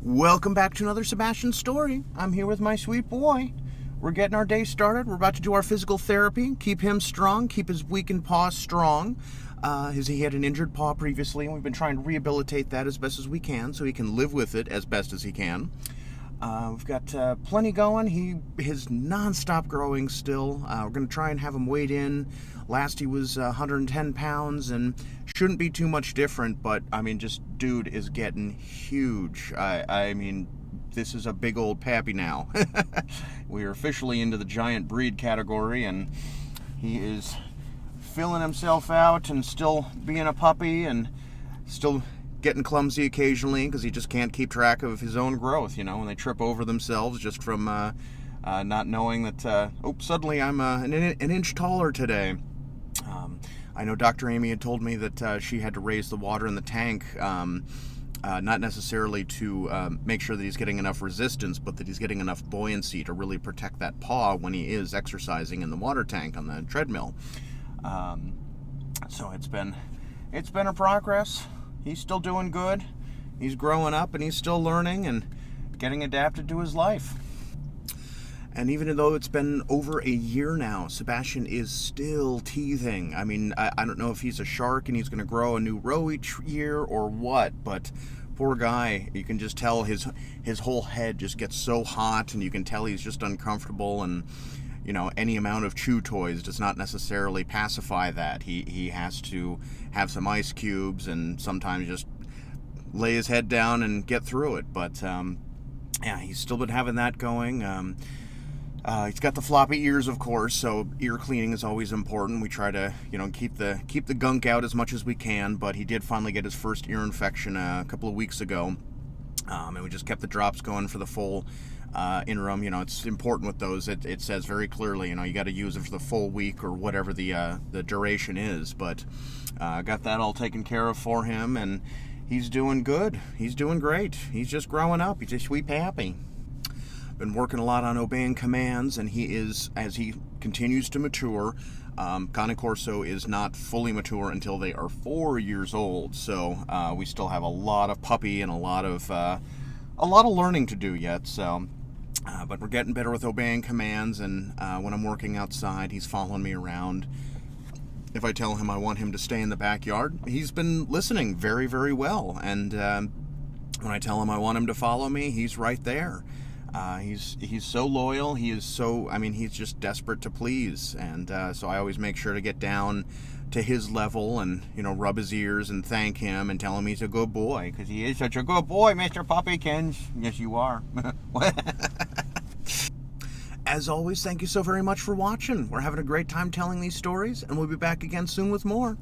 Welcome back to another Sebastian story. I'm here with my sweet boy. We're getting our day started. We're about to do our physical therapy. Keep him strong. Keep his weakened paw strong. He had an injured paw previously, and we've been trying to rehabilitate that as best as we can so he can live with it as best as he can. We've got plenty going. His non-stop growing still. We're going to try and have him weighed in. Last he was 110 pounds and shouldn't be too much different, but I mean, just dude is getting huge. I mean, this is a big old pappy now. We are officially into the giant breed category, and he is filling himself out and still being a puppy and still getting clumsy occasionally because he just can't keep track of his own growth, when they trip over themselves just from not knowing that, suddenly I'm an inch taller today. I know Dr. Amy had told me that she had to raise the water in the tank, not necessarily to make sure that he's getting enough resistance, but that he's getting enough buoyancy to really protect that paw when he is exercising in the water tank on the treadmill. So it's been a progress. He's still doing good. He's growing up and he's still learning and getting adapted to his life. And even though it's been over a year now, Sebastian is still teething. I mean, I don't know if he's a shark and he's going to grow a new row each year or what, but poor guy, you can just tell his whole head just gets so hot, and you can tell he's just uncomfortable, and any amount of chew toys does not necessarily pacify that. He has to have some ice cubes and sometimes just lay his head down and get through it. But he's still been having that going. He's got the floppy ears, of course, so ear cleaning is always important. We try to, keep the gunk out as much as we can, but he did finally get his first ear infection a couple of weeks ago, and we just kept the drops going for the full interim. It's important with those. It says very clearly, you got to use it for the full week or whatever the duration is, but got that all taken care of for him, and he's doing good. He's doing great. He's just growing up. He's a sweet pappy. Been working a lot on obeying commands, and he is, as he continues to mature, Cane Corso is not fully mature until they are 4 years old, so we still have a lot of puppy and a lot of learning to do yet, so but we're getting better with obeying commands, and when I'm working outside, he's following me around. If I tell him I want him to stay in the backyard, he's been listening very, very well, and when I tell him I want him to follow me, he's right there. He's so loyal. He's just desperate to please. And so I always make sure to get down to his level and, rub his ears and thank him and tell him he's a good boy, because he is such a good boy, Mr. Puppykins. Yes, you are. As always, thank you so very much for watching. We're having a great time telling these stories, and we'll be back again soon with more.